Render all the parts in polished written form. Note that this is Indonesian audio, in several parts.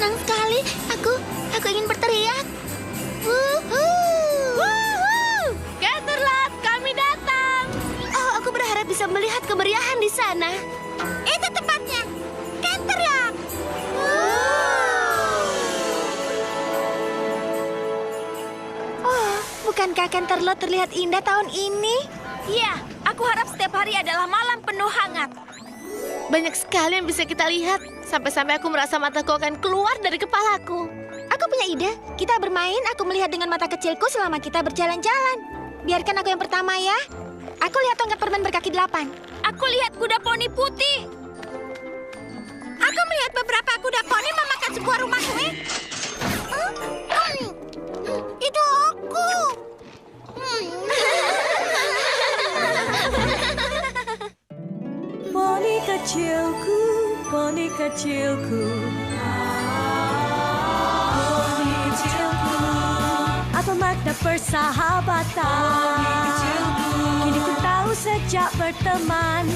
senang sekali. Aku ingin berteriak. Wuhuu! Wuhuu! Canterlot, kami datang. Oh, aku berharap bisa melihat kemeriahan di sana. Itu tempatnya. Canterlot. Oh, bukankah Canterlot terlihat indah tahun ini? Iya, aku harap setiap hari adalah malam penuh hangat. Banyak sekali yang bisa kita lihat. Sampai-sampai aku merasa mataku akan keluar dari kepalaku. Aku punya ide. Kita bermain, aku melihat dengan mata kecilku selama kita berjalan-jalan. Biarkan aku yang pertama ya. Aku lihat tongkat permen berkaki 8. Aku lihat kuda poni putih. Aku melihat beberapa kuda poni memakan sebuah rumah kue. Itu aku. Poni kecilku, poni kecilku. Poni kecilku. Apa makna persahabatan? Kini ku tahu sejak berteman,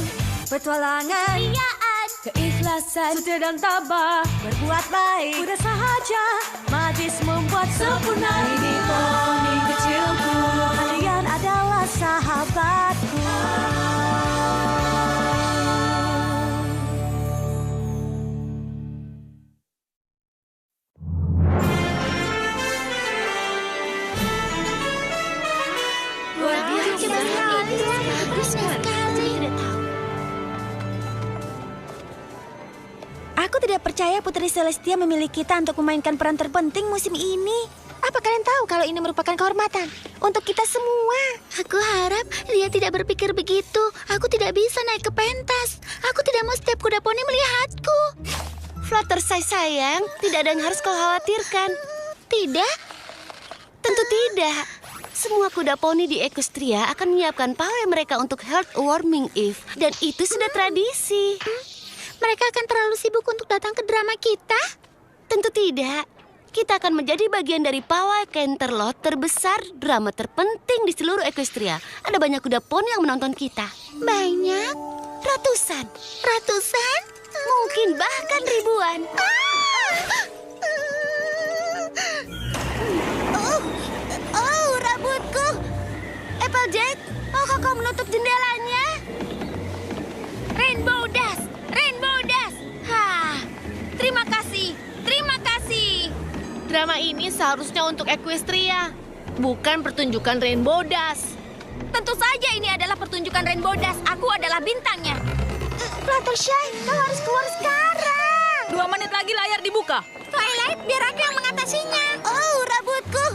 petualangan, Riaan. keikhlasan, setia dan tabah, berbuat baik, mudah sahaja, magis membuat sempurna. Ini poni kecilku, kalian adalah sahabatku. Luar biasa sekali. Bagus sekali. Aku tidak percaya Putri Celestia memilih kita untuk memainkan peran terpenting musim ini. Apa kalian tahu kalau ini merupakan kehormatan untuk kita semua? Aku harap dia tidak berpikir begitu. Aku tidak bisa naik ke pentas. Aku tidak mau setiap kuda poni melihatku. Fluttershy sayang, tidak ada yang harus kau khawatirkan. Tidak? Tentu tidak. Semua kuda poni di Equestria akan menyiapkan pawai mereka untuk Heartwarming Eve. Dan itu sudah tradisi. Mereka akan terlalu sibuk untuk datang ke drama kita? Tentu tidak. Kita akan menjadi bagian dari pawai Canterlot terbesar, drama terpenting di seluruh Equestria. Ada banyak kuda poni yang menonton kita. Banyak? Ratusan. Ratusan? Mungkin bahkan ribuan. Oh, rambutku. Applejack, maukah kau menutup jendelanya? Rainbow Dash, Rainbow Dash. Terima kasih, terima kasih. Drama ini seharusnya untuk Equestria, bukan pertunjukan Rainbow Dash. Tentu saja ini adalah pertunjukan Rainbow Dash. Aku adalah bintangnya. Fluttershy, kau harus keluar sekarang. 2 menit lagi layar dibuka. Twilight, biar aku yang mengatasinya. Oh, rambutku.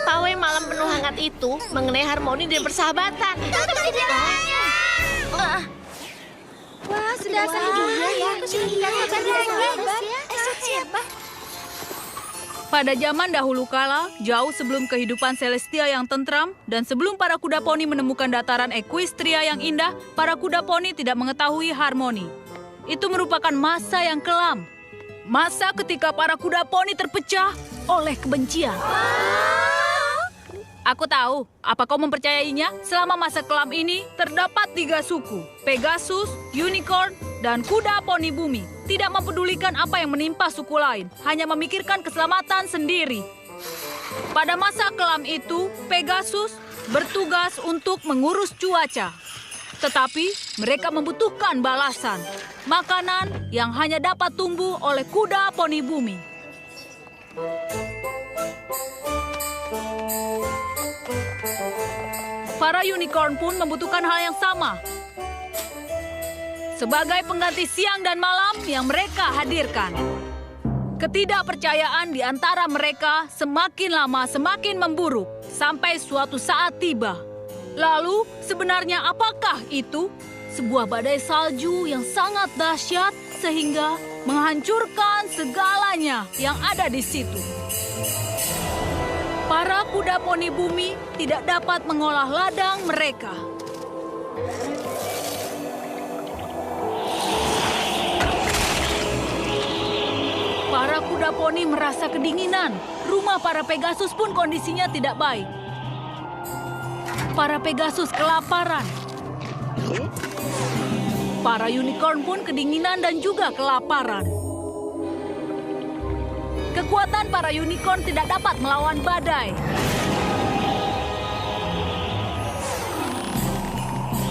Pawai malam penuh hangat itu mengenai harmoni dan persahabatan. Tutup jendelanya. Wah, sudah akan juga ya. Aku sudah tidak sabar lagi. Siapa? Pada zaman dahulu kala, jauh sebelum kehidupan Celestia yang tentram, dan sebelum para kuda poni menemukan dataran Equestria yang indah, para kuda poni tidak mengetahui harmoni. Itu merupakan masa yang kelam. Masa ketika para kuda poni terpecah oleh kebencian. Aku tahu, apa kau mempercayainya? Selama masa kelam ini, terdapat 3 suku. Pegasus, Unicorn, dan kuda poni bumi. Tidak mempedulikan apa yang menimpa suku lain, hanya memikirkan keselamatan sendiri. Pada masa kelam itu, Pegasus bertugas untuk mengurus cuaca. Tetapi mereka membutuhkan balasan, makanan yang hanya dapat tumbuh oleh kuda poni bumi. Para unicorn pun membutuhkan hal yang sama. Sebagai pengganti siang dan malam yang mereka hadirkan. Ketidakpercayaan di antara mereka semakin lama semakin memburuk sampai suatu saat tiba. Lalu, sebenarnya apakah itu? Sebuah badai salju yang sangat dahsyat sehingga menghancurkan segalanya yang ada di situ. Para kuda poni bumi tidak dapat mengolah ladang mereka. Para kuda poni merasa kedinginan. Rumah para Pegasus pun kondisinya tidak baik. Para Pegasus kelaparan. Para unicorn pun kedinginan dan juga kelaparan. Kekuatan para unicorn tidak dapat melawan badai.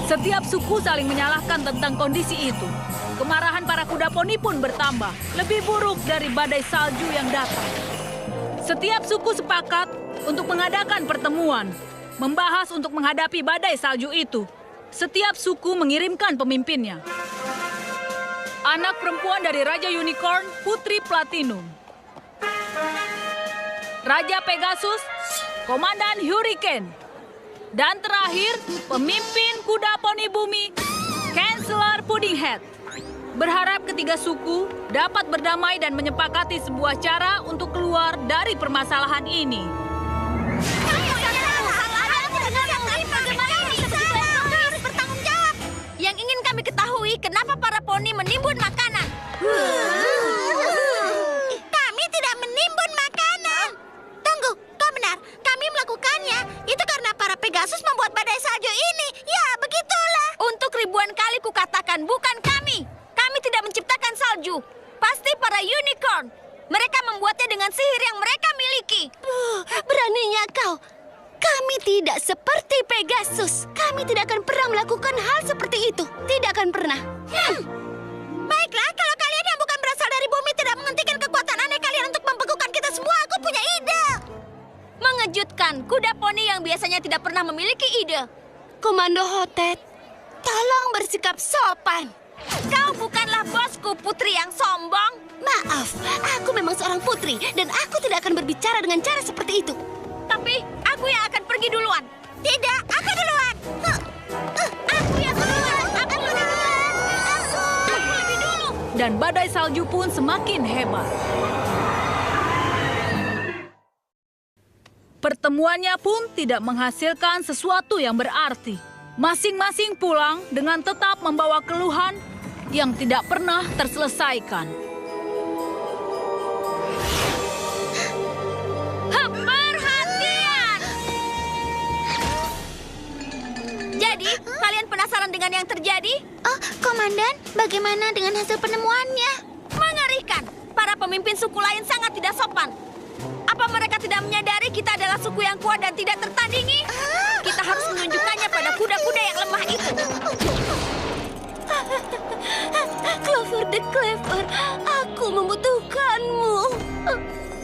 Setiap suku saling menyalahkan tentang kondisi itu. Kemarahan para kuda poni pun bertambah, lebih buruk dari badai salju yang datang. Setiap suku sepakat untuk mengadakan pertemuan, membahas untuk menghadapi badai salju itu. Setiap suku mengirimkan pemimpinnya. Anak perempuan dari Raja Unicorn, Putri Platinum. Raja Pegasus, Komandan Hurricane. Dan terakhir, pemimpin kuda poni bumi, Chancellor Puddinghead. Berharap ketiga suku dapat berdamai dan menyepakati sebuah cara untuk keluar dari permasalahan ini. Yang ingin kami ketahui, kenapa para poni menimbun makanan? Kami tidak menimbun makanan. Tunggu, kau benar. Kami melakukannya. Itu karena para Pegasus membuat badai salju ini. Ya, begitulah. Untuk ribuan kali kukatakan, bukan kami. Kami tidak menciptakan salju. Pasti para unicorn. Mereka membuatnya dengan sihir yang mereka miliki. Beraninya kau. Kami tidak seperti Pegasus. Kami tidak akan pernah melakukan hal seperti itu. Tidak akan pernah. Baiklah, kalau kalian yang bukan berasal dari bumi tidak menghentikan kekuatan aneh kalian untuk membekukan kita semua, aku punya ide. Mengejutkan, kuda poni yang biasanya tidak pernah memiliki ide. Komando Hotet, tolong bersikap sopan. Kau bukanlah bosku, putri yang sombong. Maaf, aku memang seorang putri dan aku tidak akan berbicara dengan cara seperti itu. Tapi aku yang akan pergi duluan. Tidak, aku duluan. Aku yang duluan. Aku duluan. Aku lebih dulu. Dan badai salju pun semakin hebat. Pertemuannya pun tidak menghasilkan sesuatu yang berarti. Masing-masing pulang dengan tetap membawa keluhan yang tidak pernah terselesaikan. Perhatian! Jadi, kalian penasaran dengan yang terjadi? Oh, Komandan, bagaimana dengan hasil penemuannya? Mengerikan. Para pemimpin suku lain sangat tidak sopan. Apa mereka tidak menyadari kita adalah suku yang kuat dan tidak tertandingi? Kita harus menunjukkannya pada kuda-kuda yang lemah itu. Clover the Clever, aku membutuhkanmu.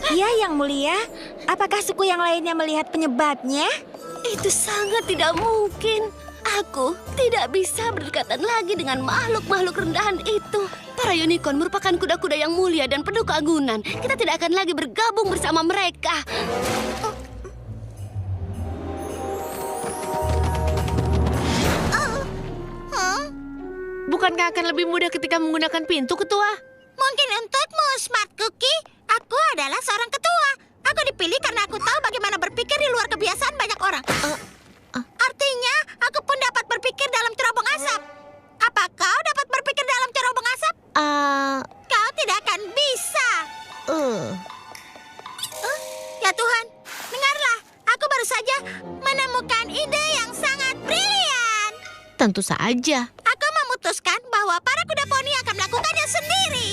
Ya, Yang Mulia. Apakah suku yang lainnya melihat penyebabnya? Itu sangat tidak mungkin. Aku tidak bisa berdekatan lagi dengan makhluk-makhluk rendahan itu. Para unicorn merupakan kuda-kuda yang mulia dan penuh keagungan. Kita tidak akan lagi bergabung bersama mereka. Bukankah akan lebih mudah ketika menggunakan pintu, Ketua? Mungkin untukmu, Smart Cookie. Aku adalah seorang ketua. Aku dipilih karena aku tahu bagaimana berpikir di luar kebiasaan banyak orang. Artinya, aku pun dapat berpikir dalam cerobong asap. Apa kau dapat berpikir dalam cerobong asap? Kau tidak akan bisa. Ya Tuhan, dengarlah. Aku baru saja menemukan ide yang sangat brilian. Tentu saja. Aku memutuskan bahwa para kuda poni akan melakukannya sendiri.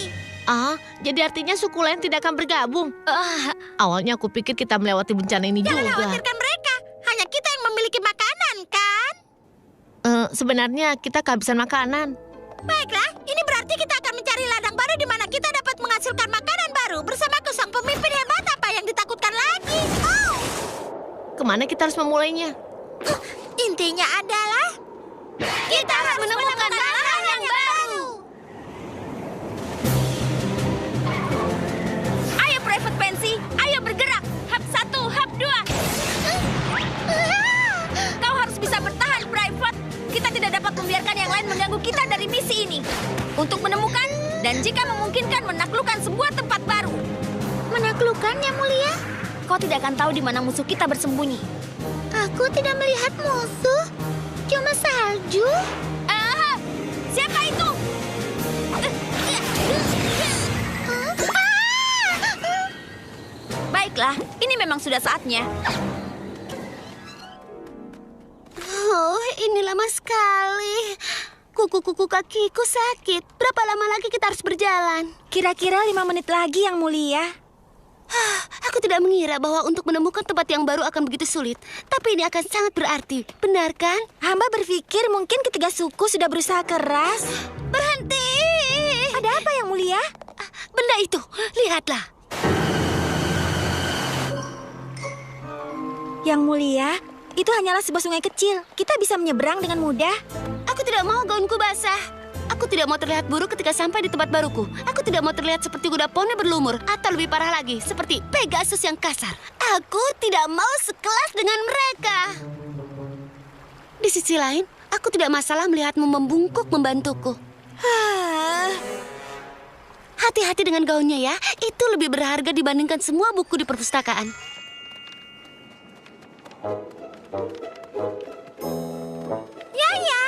Jadi artinya suku lain tidak akan bergabung. Awalnya aku pikir kita melewati bencana ini Jangan juga. khawatirkan mereka. Hanya kita yang memiliki makanan, kan? Sebenarnya kita kehabisan makanan. Baiklah, ini berarti kita akan mencari ladang baru di mana kita dapat menghasilkan makanan baru. Bersamaku sang pemimpin hebat, apa yang ditakutkan lagi? Oh, Kemana kita harus memulainya? intinya adalah kita harus menemukan ladang yang baru. Ayo Private Pansy, ayo bergerak. Hap 1, hap 2. Kau harus bisa bertahan, Private. Kita tidak dapat membiarkan yang lain mengganggu kita dari misi ini. Untuk menemukan dan jika memungkinkan menaklukkan sebuah tempat baru. Menaklukkan, Yang Mulia? Kau tidak akan tahu di mana musuh kita bersembunyi. Aku tidak melihat musuh. Cuma salju. Siapa itu? Baiklah, ini memang sudah saatnya. Oh, ini lama sekali. Ku Kuku-kuku kakiku sakit. Berapa lama lagi kita harus berjalan? Kira-kira 5 menit lagi, Yang Mulia. Aku tidak mengira bahwa untuk menemukan tempat yang baru akan begitu sulit. Tapi ini akan sangat berarti. Benar kan? Hamba berpikir mungkin ketiga suku sudah berusaha keras. Berhenti! Ada apa, Yang Mulia? Benda itu, lihatlah. Yang Mulia, itu hanyalah sebuah sungai kecil. Kita bisa menyeberang dengan mudah. Aku tidak mau gaunku basah. Aku tidak mau terlihat buruk ketika sampai di tempat baruku. Aku tidak mau terlihat seperti kuda poni berlumur. Atau lebih parah lagi, seperti Pegasus yang kasar. Aku tidak mau sekelas dengan mereka. Di sisi lain, aku tidak masalah melihatmu membungkuk membantuku. Hati-hati dengan gaunnya ya. Itu lebih berharga dibandingkan semua buku di perpustakaan. Ya.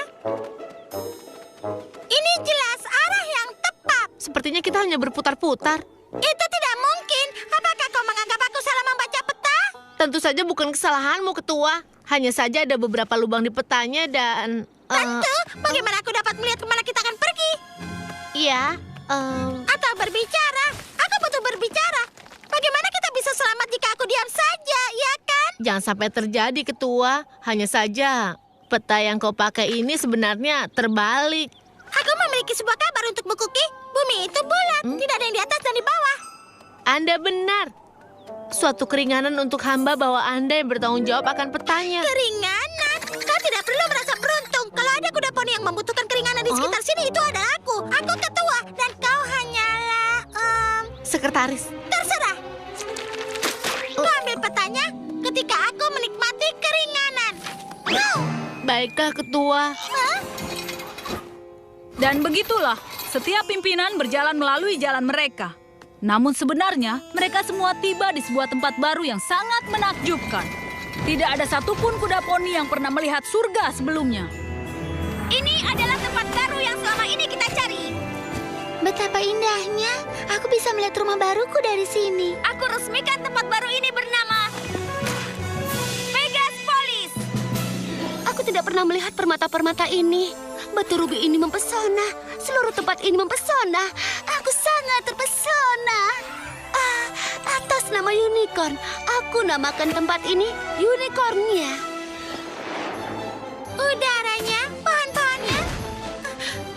Ini jelas arah yang tepat. Sepertinya kita hanya berputar-putar. Itu tidak mungkin. Apakah kau menganggap aku salah membaca peta? Tentu saja bukan kesalahanmu, Ketua. Hanya saja ada beberapa lubang di petanya dan... Tentu. Bagaimana aku dapat melihat kemana kita akan pergi? Iya, Atau berbicara? Aku butuh berbicara. Bagaimana kita bisa selamat jika aku diam saja, ya kan? jangan sampai terjadi, Ketua. Hanya saja, peta yang kau pakai ini sebenarnya terbalik. Aku memiliki sebuah kabar untukmu, Kuki. Bumi itu bulat. Tidak ada yang di atas dan di bawah. Anda benar. Suatu keringanan untuk hamba bahwa Anda yang bertanggung jawab akan petanya. Keringanan? Kau tidak perlu merasa beruntung. Kalau ada kuda poni yang membutuhkan keringanan di sekitar sini, itu adalah aku. Aku ketua dan kau hanyalah... Sekretaris. terserah. Kau ambil petanya ketika aku menikmati keringanan. Baiklah, Ketua. Dan begitulah, setiap pimpinan berjalan melalui jalan mereka. Namun sebenarnya, mereka semua tiba di sebuah tempat baru yang sangat menakjubkan. Tidak ada satupun kuda poni yang pernah melihat surga sebelumnya. Ini adalah tempat baru yang selama ini kita cari. Betapa indahnya. Aku bisa melihat rumah baruku dari sini. Aku resmikan tempat baru ini bernama Pegaspolis. Aku tidak pernah melihat permata-permata ini. Batu rubi ini mempesona. Seluruh tempat ini mempesona. Aku sangat terpesona. Atas nama unicorn, aku namakan tempat ini Unicornia. Udaranya, pohon-pohonnya,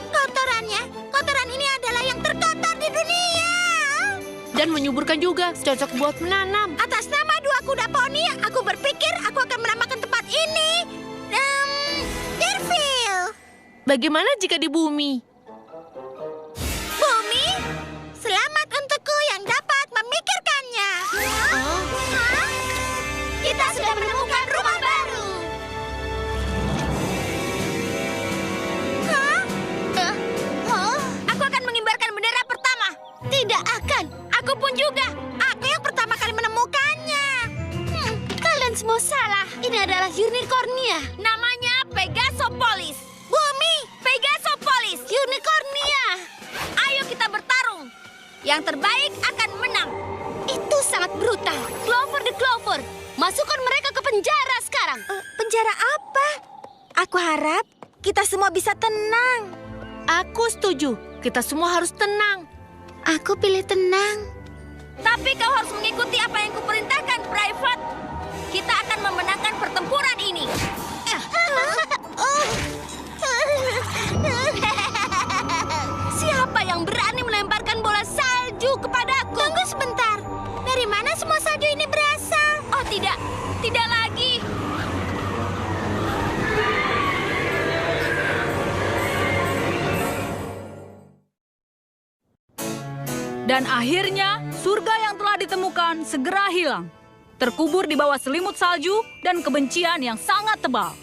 kotorannya. Kotoran ini adalah yang terkotor di dunia. Dan menyuburkan juga, cocok buat menanam. Atas nama dua kuda poni, aku berpikir aku akan menamakan tempat ini Deerfield. Bagaimana jika di bumi? Bumi, selamat untukku yang dapat memikirkannya. Hah? Kita sudah menemukan rumah baru. Hah? Aku akan mengibarkan bendera pertama. Tidak akan. Aku pun juga. Aku yang pertama kali menemukannya. Kalian semua salah. Ini adalah Unicornia. Namanya Pegasopolis. Bumi, Pegasopolis. Unicornia. Ayo kita bertarung. Yang terbaik akan menang. Itu sangat brutal. Clover the Clover. Masukkan mereka ke penjara sekarang. Penjara apa? Aku harap kita semua bisa tenang. Aku setuju. Kita semua harus tenang. Aku pilih tenang. Tapi kau harus mengikuti apa yang kuperintahkan, Private. Kita akan memenangkan pertempuran ini. Siapa yang berani melemparkan bola salju kepadaku? tunggu sebentar. Dari mana semua salju ini berasal? Oh tidak, tidak lagi. Dan akhirnya, surga yang telah ditemukan segera hilang. Terkubur di bawah selimut salju dan kebencian yang sangat tebal.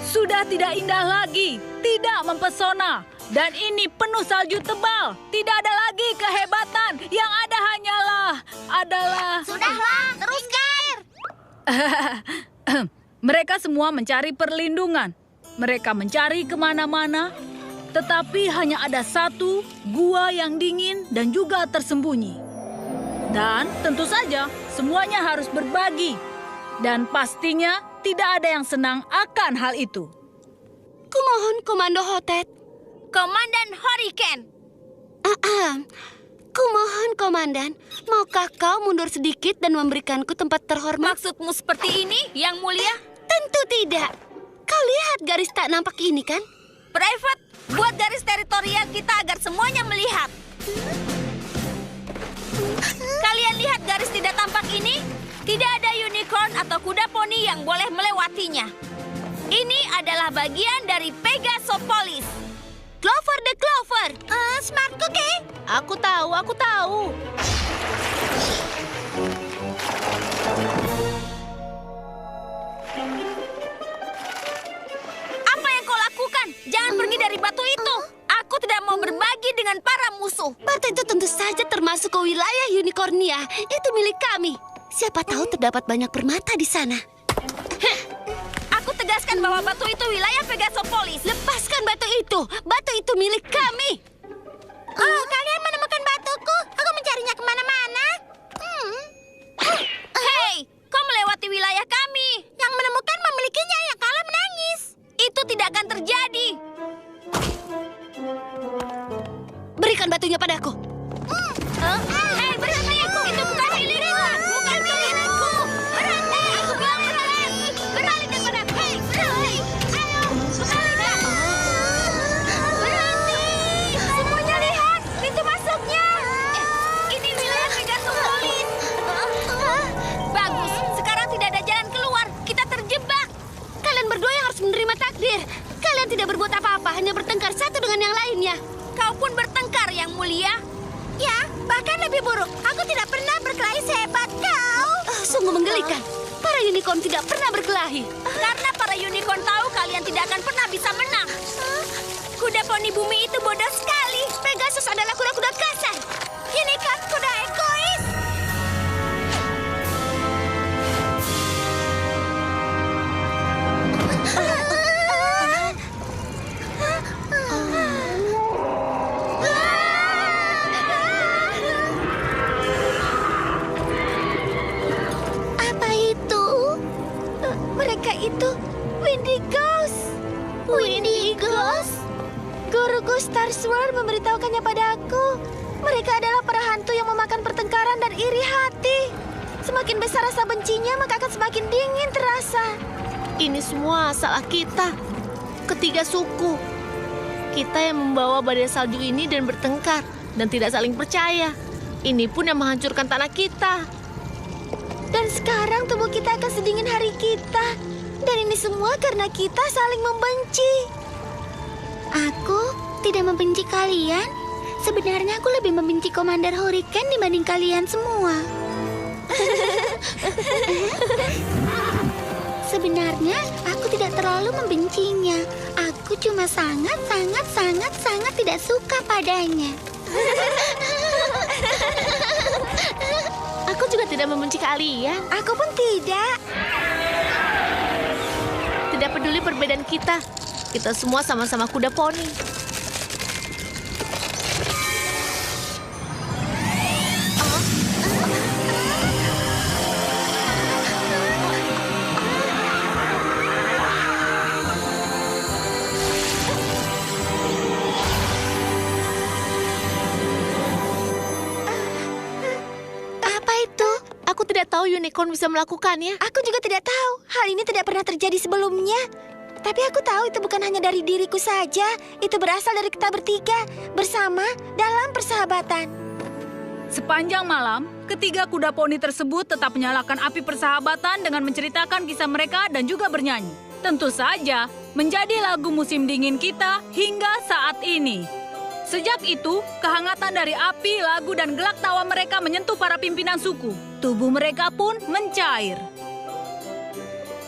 Sudah tidak indah lagi, tidak mempesona. Dan ini penuh salju tebal. Tidak ada lagi kehebatan. Yang ada adalah... Sudahlah, teruskan. Mereka semua mencari perlindungan. Mereka mencari kemana-mana. Tetapi hanya ada satu gua yang dingin dan juga tersembunyi. Dan tentu saja semuanya harus berbagi. Dan pastinya tidak ada yang senang akan hal itu. Kumohon, Komando Hotet. Komandan Hurricane. Kumohon, Komandan. Maukah kau mundur sedikit dan memberikanku tempat terhormat? Maksudmu seperti ini, Yang Mulia? Tentu tidak. Kau lihat garis tak nampak ini, kan? Private, buat garis teritorial kita agar semuanya melihat. Kalian lihat garis tidak tampak ini? Tidak ada unicorn atau kuda poni yang boleh melewatinya. Ini adalah bagian dari Pegasopolis. Clover the Clover. Smart Cookie. Aku tahu, aku tahu. Apa yang kau lakukan? Jangan pergi dari batu itu. Aku tidak mau berbagi dengan para musuh. Batu itu tentu saja termasuk ke wilayah Unicornia. Itu milik kami. Siapa tahu terdapat banyak permata di sana. Aku tegaskan bahwa batu itu wilayah Pegasopolis. Lepaskan batu itu. Batu itu milik kami. Oh, kalian menemukan batuku. Aku mencarinya kemana-mana. Hei, kau melewati wilayah kami. Yang menemukan memilikinya, yang kalah menangis. Itu tidak akan terjadi. Berikan batunya padaku. Hei, berhenti! Itu bukan milikku. Bukan milikku. Berhenti! Aku bilang berhenti. Beralihkan padaku. Hei, berhenti! Ayo, beralihkan. Berhenti! Semuanya lihat, pintu masuknya. Ini wilayah Pegasopolis. Bagus, sekarang tidak ada jalan keluar. Kita terjebak. Kalian berdua yang harus menerima takdir. Kalian tidak berbuat apa-apa, hanya bertengkar satu dengan yang lainnya. Kau pun bertengkar, Yang Mulia. Ya, bahkan lebih buruk. Aku tidak pernah berkelahi sehebat kau. Sungguh menggelikan. Para unicorn tidak pernah berkelahi. Karena para unicorn tahu kalian tidak akan pernah bisa menang. Kuda poni bumi itu bodoh sekali. Pegasus adalah kuda-kuda kasar. Ini kan kuda egois. Apa itu? Mereka itu Windigos. Windigos? Guruku Star Sword memberitahukannya padaku. Mereka adalah para hantu yang memakan pertengkaran dan iri hati. Semakin besar rasa bencinya, maka akan semakin dingin terasa. Ini semua salah kita. Ketiga suku. Kita yang membawa badai salju ini dan bertengkar dan tidak saling percaya. Ini pun yang menghancurkan tanah kita. Dan sekarang tubuh kita akan sedingin hari kita. Dan ini semua karena kita saling membenci. Aku tidak membenci kalian. Sebenarnya aku lebih membenci Komander Hurricane dibanding kalian semua. Sebenarnya aku tidak terlalu membencinya. Aku cuma sangat tidak suka padanya. Aku juga tidak membenci kalian. Aku pun tidak. Tidak peduli perbedaan kita. Kita semua sama-sama kuda poni. Apa itu? Aku tidak tahu unicorn bisa melakukannya. Aku juga tidak tahu. Hal ini tidak pernah terjadi sebelumnya. Tapi aku tahu itu bukan hanya dari diriku saja. Itu berasal dari kita bertiga, bersama dalam persahabatan. Sepanjang malam, ketiga kuda poni tersebut tetap menyalakan api persahabatan dengan menceritakan kisah mereka dan juga bernyanyi. Tentu saja, menjadi lagu musim dingin kita hingga saat ini. Sejak itu, kehangatan dari api, lagu, dan gelak tawa mereka menyentuh para pimpinan suku. Tubuh mereka pun mencair.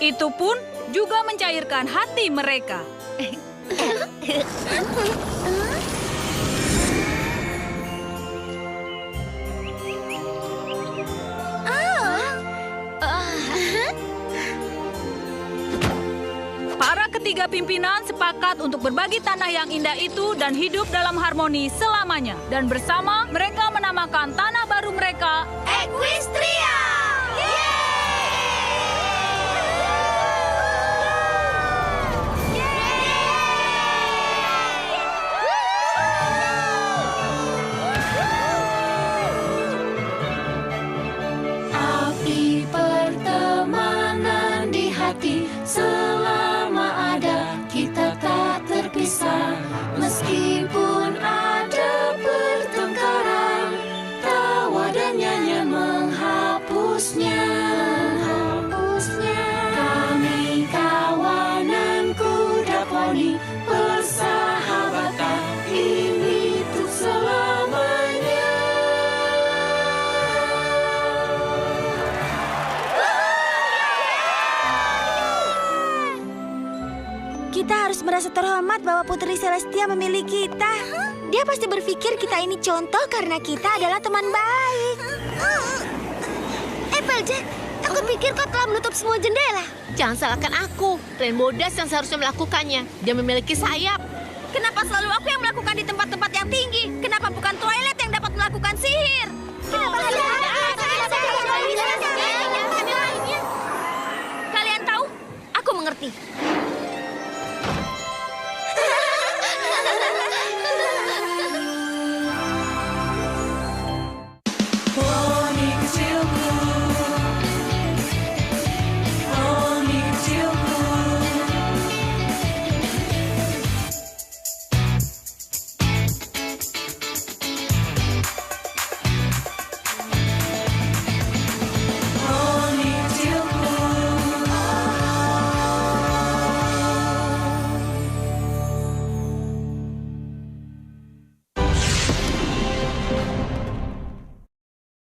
Itu pun juga mencairkan hati mereka. Para ketiga pimpinan sepakat untuk berbagi tanah yang indah itu dan hidup dalam harmoni selamanya. Dan bersama mereka menamakan tanah baru mereka Equestria! merasa terhormat bahwa Putri Celestia memilih kita. Dia pasti berpikir kita ini contoh karena kita adalah teman baik. Applejack, aku pikir kau telah menutup semua jendela. Jangan salahkan aku. Rainbow Dash yang seharusnya melakukannya. Dia memiliki sayap. Kenapa selalu aku yang melakukan di tempat-tempat yang tinggi? Kenapa bukan Twilight yang dapat melakukan sihir? Kenapa